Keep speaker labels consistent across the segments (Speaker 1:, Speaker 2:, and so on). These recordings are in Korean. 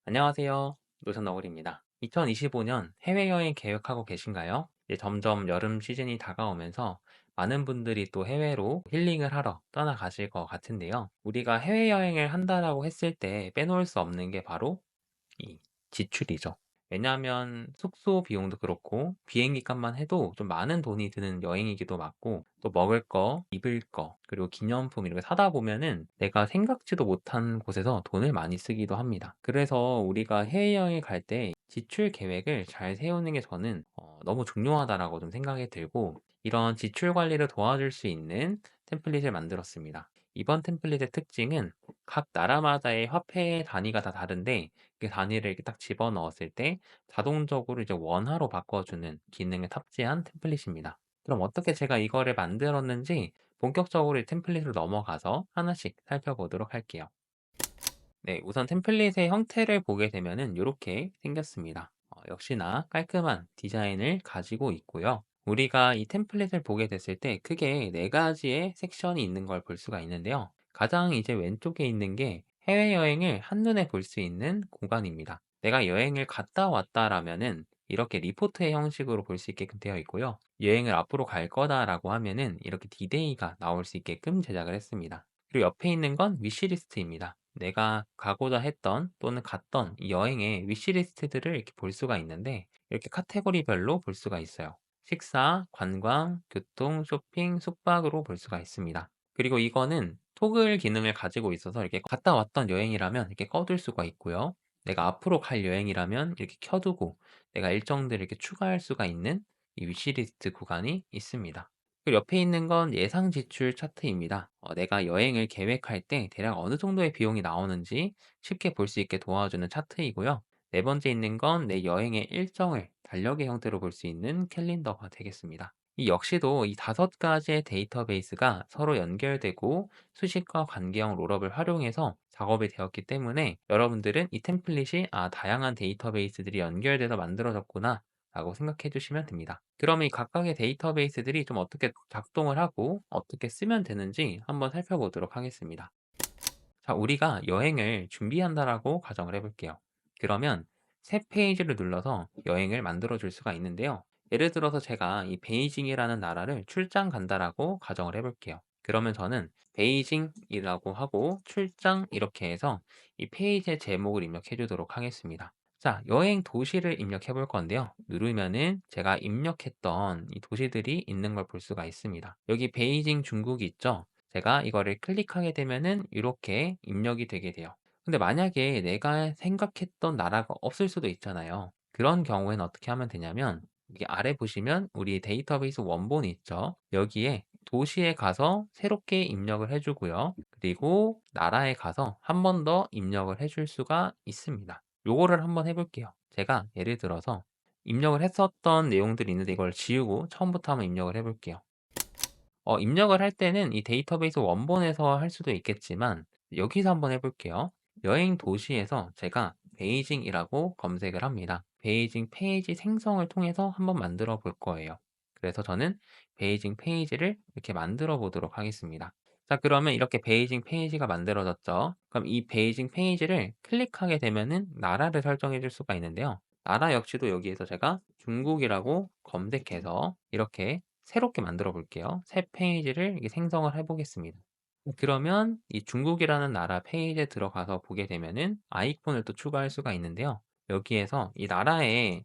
Speaker 1: 안녕하세요. 노선너구리입니다. 2025년 해외여행 계획하고 계신가요? 이제 점점 여름 시즌이 다가오면서 많은 분들이 또 해외로 힐링을 하러 떠나가실 것 같은데요. 우리가 해외여행을 한다라고 했을 때 빼놓을 수 없는 게 바로 이 지출이죠. 왜냐하면 숙소 비용도 그렇고 비행기 값만 해도 좀 많은 돈이 드는 여행이기도 맞고, 또 먹을 거, 입을 거, 그리고 기념품 이렇게 사다 보면은 내가 생각지도 못한 곳에서 돈을 많이 쓰기도 합니다. 그래서 우리가 해외여행을 갈 때 지출 계획을 잘 세우는 게 저는 너무 중요하다라고 좀 생각이 들고, 이런 지출 관리를 도와줄 수 있는 템플릿을 만들었습니다. 이번 템플릿의 특징은 각 나라마다의 화폐 단위가 다 다른데, 그 단위를 이렇게 딱 집어넣었을 때 자동적으로 이제 원화로 바꿔주는 기능을 탑재한 템플릿입니다. 그럼 어떻게 제가 이거를 만들었는지 본격적으로 이 템플릿으로 넘어가서 하나씩 살펴보도록 할게요. 네, 우선 템플릿의 형태를 보게 되면은 이렇게 생겼습니다. 역시나 깔끔한 디자인을 가지고 있고요. 우리가 이 템플릿을 보게 됐을 때 크게 네 가지의 섹션이 있는 걸 볼 수가 있는데요. 가장 이제 왼쪽에 있는 게 해외여행을 한눈에 볼 수 있는 공간입니다. 내가 여행을 갔다 왔다라면은 이렇게 리포트의 형식으로 볼 수 있게끔 되어 있고요. 여행을 앞으로 갈 거다라고 하면은 이렇게 디데이가 나올 수 있게끔 제작을 했습니다. 그리고 옆에 있는 건 위시리스트입니다. 내가 가고자 했던 또는 갔던 이 여행의 위시리스트들을 이렇게 볼 수가 있는데, 이렇게 카테고리별로 볼 수가 있어요. 식사, 관광, 교통, 쇼핑, 숙박으로 볼 수가 있습니다. 그리고 이거는 토글 기능을 가지고 있어서 이렇게 갔다 왔던 여행이라면 이렇게 꺼둘 수가 있고요. 내가 앞으로 갈 여행이라면 이렇게 켜두고 내가 일정들을 이렇게 추가할 수가 있는 이 위시리스트 구간이 있습니다. 그리고 옆에 있는 건 예상 지출 차트입니다. 내가 여행을 계획할 때 대략 어느 정도의 비용이 나오는지 쉽게 볼 수 있게 도와주는 차트이고요. 네 번째 있는 건 내 여행의 일정을 달력의 형태로 볼 수 있는 캘린더가 되겠습니다. 이 역시도 이 다섯 가지의 데이터베이스가 서로 연결되고 수식과 관계형 롤업을 활용해서 작업이 되었기 때문에 여러분들은 이 템플릿이 다양한 데이터베이스들이 연결돼서 만들어졌구나 라고 생각해 주시면 됩니다. 그럼 이 각각의 데이터베이스들이 좀 어떻게 작동을 하고 어떻게 쓰면 되는지 한번 살펴보도록 하겠습니다. 자, 우리가 여행을 준비한다라고 가정을 해볼게요. 그러면 새 페이지를 눌러서 여행을 만들어 줄 수가 있는데요. 예를 들어서 제가 이 베이징이라는 나라를 출장 간다라고 가정을 해볼게요. 그러면 저는 베이징이라고 하고 출장 이렇게 해서 이 페이지의 제목을 입력해 주도록 하겠습니다. 자, 여행 도시를 입력해 볼 건데요. 누르면은 제가 입력했던 이 도시들이 있는 걸 볼 수가 있습니다. 여기 베이징 중국이 있죠? 제가 이거를 클릭하게 되면은 이렇게 입력이 되게 돼요. 근데 만약에 내가 생각했던 나라가 없을 수도 있잖아요. 그런 경우에는 어떻게 하면 되냐면, 여기 아래 보시면 우리 데이터베이스 원본이 있죠. 여기에 도시에 가서 새롭게 입력을 해주고요. 그리고 나라에 가서 한 번 더 입력을 해줄 수가 있습니다. 요거를 한번 해볼게요. 제가 예를 들어서 입력을 했었던 내용들이 있는데 이걸 지우고 처음부터 한번 입력을 해볼게요. 입력을 할 때는 이 데이터베이스 원본에서 할 수도 있겠지만 여기서 한번 해볼게요. 여행 도시에서 제가 베이징이라고 검색을 합니다. 베이징 페이지 생성을 통해서 한번 만들어 볼 거예요. 그래서 저는 베이징 페이지를 이렇게 만들어 보도록 하겠습니다. 자, 그러면 이렇게 베이징 페이지가 만들어졌죠. 그럼 이 베이징 페이지를 클릭하게 되면은 나라를 설정해 줄 수가 있는데요. 나라 역시도 여기에서 제가 중국이라고 검색해서 이렇게 새롭게 만들어 볼게요. 새 페이지를 이렇게 생성을 해 보겠습니다. 그러면 이 중국이라는 나라 페이지에 들어가서 보게 되면은 아이콘을 또 추가할 수가 있는데요. 여기에서 이 나라의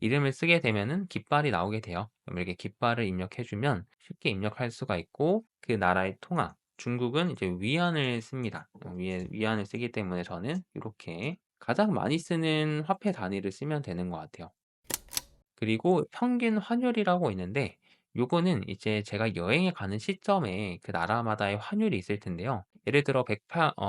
Speaker 1: 이름을 쓰게 되면은 깃발이 나오게 돼요. 그럼 이렇게 깃발을 입력해 주면 쉽게 입력할 수가 있고, 그 나라의 통화, 중국은 이제 위안을 씁니다. 위안을 쓰기 때문에 저는 이렇게 가장 많이 쓰는 화폐 단위를 쓰면 되는 것 같아요. 그리고 평균 환율이라고 있는데, 요거는 이제 제가 여행에 가는 시점에 그 나라마다의 환율이 있을 텐데요. 예를 들어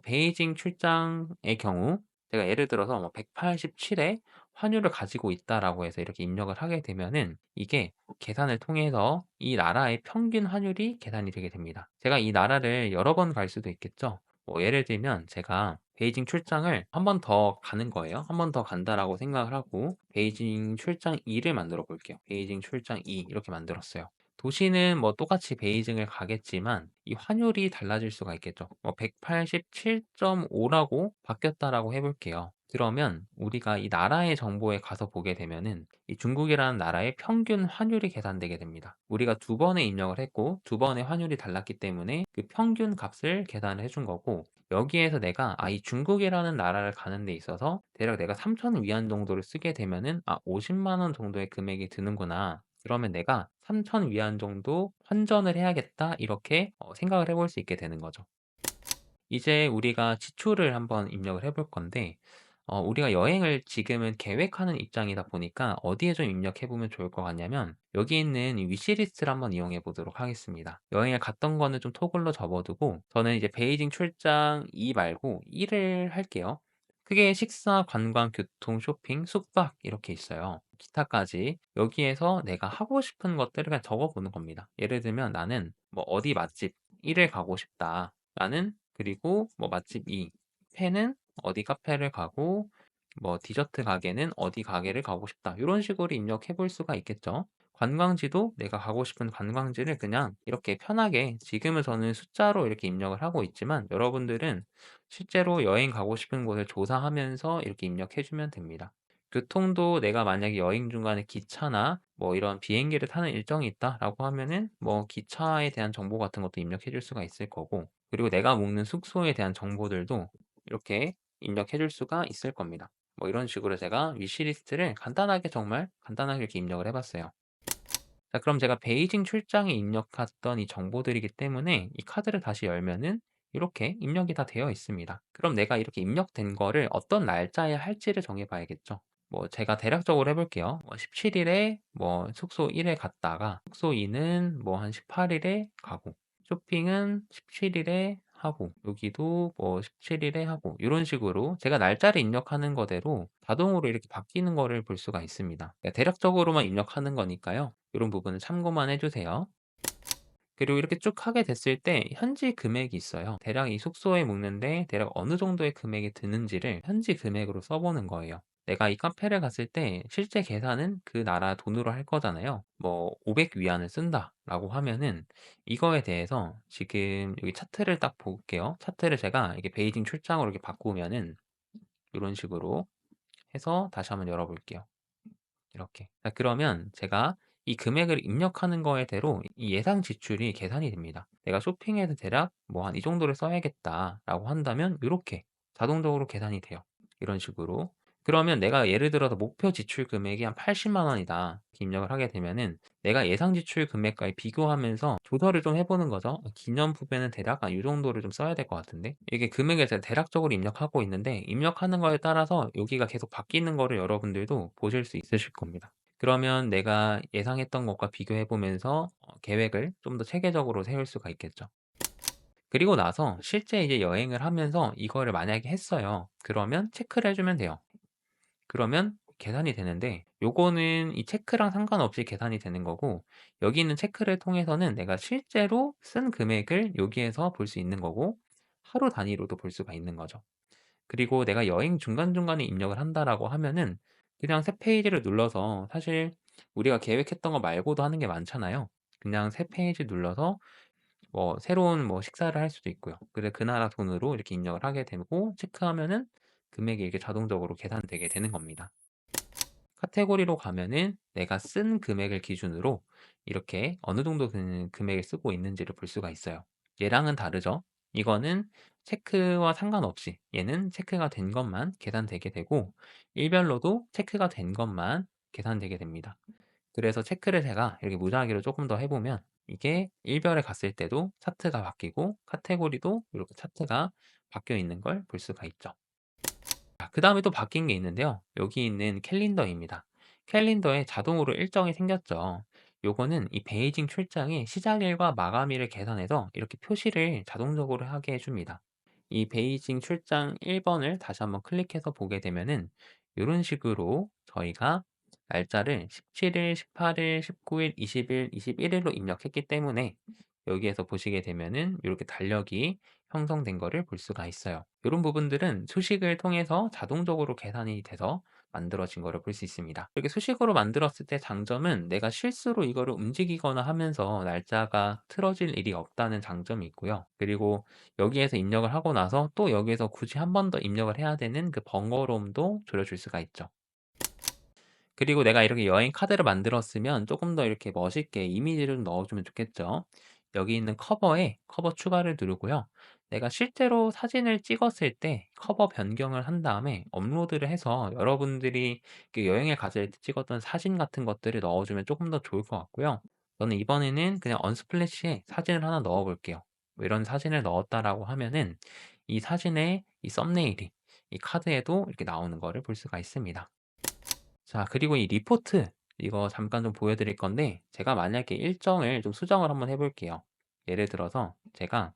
Speaker 1: 베이징 출장의 경우 제가 예를 들어서 뭐 187의 환율을 가지고 있다라고 해서 이렇게 입력을 하게 되면은 이게 계산을 통해서 이 나라의 평균 환율이 계산이 되게 됩니다. 제가 이 나라를 여러 번 갈 수도 있겠죠. 뭐 예를 들면 제가 베이징 출장을 한 번 더 가는 거예요. 한 번 더 간다라고 생각을 하고 베이징 출장 2를 만들어 볼게요. 베이징 출장 2 이렇게 만들었어요. 도시는 뭐 똑같이 베이징을 가겠지만 이 환율이 달라질 수가 있겠죠. 뭐 187.5라고 바뀌었다라고 해 볼게요. 그러면 우리가 이 나라의 정보에 가서 보게 되면은 이 중국이라는 나라의 평균 환율이 계산되게 됩니다. 우리가 두 번의 입력을 했고 두 번의 환율이 달랐기 때문에 그 평균 값을 계산을 해준 거고, 여기에서 내가 이 중국이라는 나라를 가는 데 있어서 대략 내가 3,000 위안 정도를 쓰게 되면은 50만 원 정도의 금액이 드는구나. 그러면 내가 3,000 위안 정도 환전을 해야겠다. 이렇게 생각을 해볼 수 있게 되는 거죠. 이제 우리가 지출을 한번 입력을 해볼 건데, 우리가 여행을 지금은 계획하는 입장이다 보니까 어디에 좀 입력해 보면 좋을 것 같냐면, 여기 있는 이 위시리스트를 한번 이용해 보도록 하겠습니다. 여행을 갔던 거는 좀 토글로 접어두고 저는 이제 베이징 출장 2 말고 1을 할게요. 크게 식사, 관광, 교통, 쇼핑, 숙박 이렇게 있어요. 기타까지 여기에서 내가 하고 싶은 것들을 그냥 적어 보는 겁니다. 예를 들면 나는 뭐 어디 맛집 1을 가고 싶다. 나는 그리고 뭐 맛집 2, 회는 어디 카페를 가고 뭐 디저트 가게는 어디 가게를 가고 싶다. 이런 식으로 입력해 볼 수가 있겠죠. 관광지도 내가 가고 싶은 관광지를 그냥 이렇게 편하게, 지금은 저는 숫자로 이렇게 입력을 하고 있지만 여러분들은 실제로 여행 가고 싶은 곳을 조사하면서 이렇게 입력해 주면 됩니다. 교통도 내가 만약에 여행 중간에 기차나 뭐 이런 비행기를 타는 일정이 있다라고 하면은 뭐 기차에 대한 정보 같은 것도 입력해 줄 수가 있을 거고, 그리고 내가 묵는 숙소에 대한 정보들도 이렇게 입력해 줄 수가 있을 겁니다. 뭐 이런 식으로 제가 위시리스트를 간단하게, 정말 간단하게 이렇게 입력을 해 봤어요. 자, 그럼 제가 베이징 출장에 입력했던 이 정보들이기 때문에 이 카드를 다시 열면은 이렇게 입력이 다 되어 있습니다. 그럼 내가 이렇게 입력된 거를 어떤 날짜에 할지를 정해 봐야겠죠. 뭐 제가 대략적으로 해 볼게요. 뭐 17 일에 뭐 숙소 1에 갔다가 숙소 2는 뭐 한 18 일에 가고, 쇼핑은 17 일에 하고, 여기도 뭐 17 일에 하고, 요런 식으로 제가 날짜를 입력하는 거대로 자동으로 이렇게 바뀌는 거를 볼 수가 있습니다. 그러니까 대략적으로만 입력하는 거니까요. 요런 부분은 참고만 해 주세요. 그리고 이렇게 쭉 하게 됐을 때 현지 금액이 있어요. 대략 이 숙소에 묵는데 대략 어느 정도의 금액이 드는지를 현지 금액으로 써 보는 거예요. 내가 이 카페를 갔을 때 실제 계산은 그 나라 돈으로 할 거잖아요. 뭐 500 위안을 쓴다라고 하면은 이거에 대해서 지금 여기 차트를 딱 볼게요. 차트를 제가 이게 베이징 출장으로 이렇게 바꾸면은 요런 식으로 해서 다시 한번 열어 볼게요. 이렇게. 자, 그러면 제가 이 금액을 입력하는 거에 대로 이 예상 지출이 계산이 됩니다. 내가 쇼핑에서 대략 뭐 한 이 정도를 써야겠다라고 한다면 요렇게 자동적으로 계산이 돼요. 이런 식으로. 그러면 내가 예를 들어서 목표 지출 금액이 한 80만 원이다. 이렇게 입력을 하게 되면은 내가 예상 지출 금액과 비교하면서 조절을 좀 해 보는 거죠. 기념품에는 대략 요 정도를 좀 써야 될 것 같은데. 이게 금액을 제가 대략적으로 입력하고 있는데, 입력하는 거에 따라서 여기가 계속 바뀌는 거를 여러분들도 보실 수 있으실 겁니다. 그러면 내가 예상했던 것과 비교해 보면서 계획을 좀 더 체계적으로 세울 수가 있겠죠. 그리고 나서 실제 이제 여행을 하면서 이거를 만약에 했어요. 그러면 체크를 해 주면 돼요. 그러면 계산이 되는데, 요거는 이 체크랑 상관없이 계산이 되는 거고, 여기 있는 체크를 통해서는 내가 실제로 쓴 금액을 여기에서 볼 수 있는 거고, 하루 단위로도 볼 수가 있는 거죠. 그리고 내가 여행 중간중간에 입력을 한다라고 하면은 그냥 새 페이지를 눌러서, 사실 우리가 계획했던 거 말고도 하는 게 많잖아요. 그냥 새 페이지 눌러서 뭐 새로운 뭐 식사를 할 수도 있고요. 그래 그 나라 돈으로 이렇게 입력을 하게 되고 체크하면은 금액이 이렇게 자동적으로 계산되게 되는 겁니다. 카테고리로 가면은 내가 쓴 금액을 기준으로 이렇게 어느 정도 금액을 쓰고 있는지를 볼 수가 있어요. 얘랑은 다르죠. 이거는 체크와 상관없이 얘는 체크가 된 것만 계산되게 되고, 일별로도 체크가 된 것만 계산되게 됩니다. 그래서 체크를 제가 이렇게 무작위로 조금 더 해보면 이게 일별에 갔을 때도 차트가 바뀌고 카테고리도 이렇게 차트가 바뀌어 있는 걸 볼 수가 있죠. 그다음에 또 바뀐 게 있는데요. 여기 있는 캘린더입니다. 캘린더에 자동으로 일정이 생겼죠. 요거는 이 베이징 출장의 시작일과 마감일을 계산해서 이렇게 표시를 자동적으로 하게 해 줍니다. 이 베이징 출장 1번을 다시 한번 클릭해서 보게 되면은 요런 식으로 저희가 날짜를 17 일, 18 일, 19 일, 20 일, 21 일로 입력했기 때문에 여기에서 보시게 되면은 요렇게 달력이 형성된 거를 볼 수가 있어요. 이런 부분들은 수식을 통해서 자동적으로 계산이 돼서 만들어진 거를 볼 수 있습니다. 이렇게 수식으로 만들었을 때 장점은 내가 실수로 이거를 움직이거나 하면서 날짜가 틀어질 일이 없다는 장점이 있고요. 그리고 여기에서 입력을 하고 나서 또 여기에서 굳이 한 번 더 입력을 해야 되는 그 번거로움도 줄여줄 수가 있죠. 그리고 내가 이렇게 여행 카드를 만들었으면 조금 더 이렇게 멋있게 이미지를 넣어주면 좋겠죠. 여기 있는 커버에 커버 추가를 누르고요. 내가 실제로 사진을 찍었을 때 커버 변경을 한 다음에 업로드를 해서 여러분들이 그 여행을 갔을 때 찍었던 사진 같은 것들을 넣어주면 조금 더 좋을 것 같고요. 저는 이번에는 그냥 언스플래시에 사진을 하나 넣어 볼게요. 뭐 이런 사진을 넣었다라고 하면은 이 사진의 이 썸네일이 이 카드에도 이렇게 나오는 거를 볼 수가 있습니다. 자, 그리고 이 리포트 이거 잠깐 좀 보여드릴 건데 제가 만약에 일정을 좀 수정을 한번 해볼게요. 예를 들어서 제가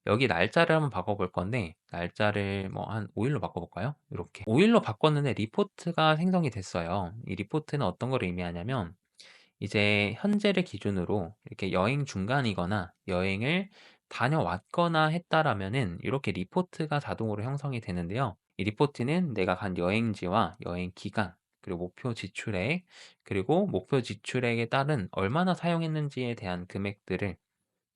Speaker 1: 여기 날짜를 한번 바꿔볼 건데 날짜를 뭐 한 5일로 바꿔볼까요? 이렇게 5일로 바꿨는데 리포트가 생성이 됐어요. 이 리포트는 어떤 걸 의미하냐면 이제 현재를 기준으로 이렇게 여행 중간이거나 여행을 다녀왔거나 했다라면은 이렇게 리포트가 자동으로 형성이 되는데요. 이 리포트는 내가 간 여행지와 여행 기간, 그리고 목표 지출액, 그리고 목표 지출액에 따른 얼마나 사용했는지에 대한 금액들을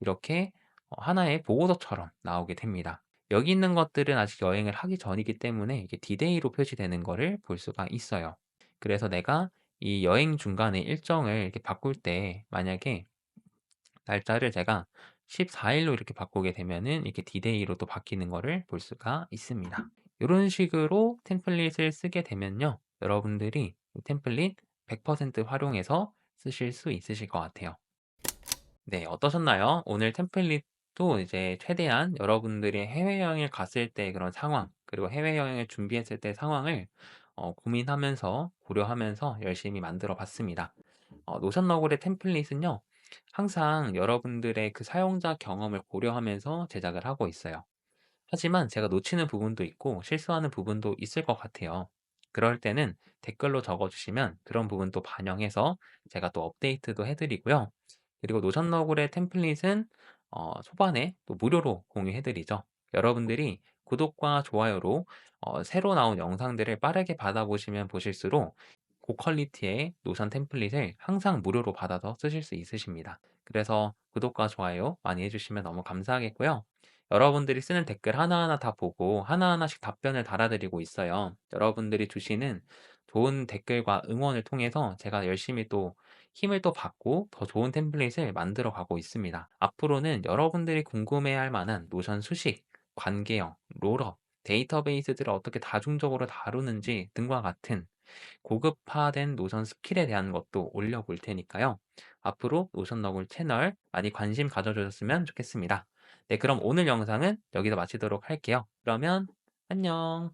Speaker 1: 이렇게 하나의 보고서처럼 나오게 됩니다. 여기 있는 것들은 아직 여행을 하기 전이기 때문에 이게 디데이로 표시되는 거를 볼 수가 있어요. 그래서 내가 이 여행 중간에 일정을 이렇게 바꿀 때 만약에 날짜를 제가 14일로 이렇게 바꾸게 되면은 이렇게 디데이로 또 바뀌는 거를 볼 수가 있습니다. 이런 식으로 템플릿을 쓰게 되면요. 여러분들이 이 템플릿 100% 활용해서 쓰실 수 있으실 것 같아요. 네, 어떠셨나요? 오늘 템플릿도 이제 최대한 여러분들이 해외여행을 갔을 때 그런 상황, 그리고 해외여행을 준비했을 때 상황을 고민하면서, 고려하면서 열심히 만들어 봤습니다. 노션 너굴의 템플릿은요, 항상 여러분들의 그 사용자 경험을 고려하면서 제작을 하고 있어요. 하지만 제가 놓치는 부분도 있고 실수하는 부분도 있을 것 같아요. 그럴 때는 댓글로 적어주시면 그런 부분도 반영해서 제가 또 업데이트도 해드리고요. 그리고 노션 너굴의 템플릿은 초반에 또 무료로 공유해드리죠. 여러분들이 구독과 좋아요로 새로 나온 영상들을 빠르게 받아보시면 보실수록 고퀄리티의 노션 템플릿을 항상 무료로 받아서 쓰실 수 있으십니다. 그래서 구독과 좋아요 많이 해주시면 너무 감사하겠고요. 여러분들이 쓰는 댓글 하나하나 다 보고 하나하나씩 답변을 달아드리고 있어요. 여러분들이 주시는 좋은 댓글과 응원을 통해서 제가 열심히 또 힘을 또 받고 더 좋은 템플릿을 만들어 가고 있습니다. 앞으로는 여러분들이 궁금해할 만한 노션 수식, 관계형, 롤업, 데이터베이스들을 어떻게 다중적으로 다루는지 등과 같은 고급화된 노션 스킬에 대한 것도 올려볼 테니까요. 앞으로 노션 너굴 채널 많이 관심 가져주셨으면 좋겠습니다. 네, 그럼 오늘 영상은 여기서 마치도록 할게요. 그러면 안녕.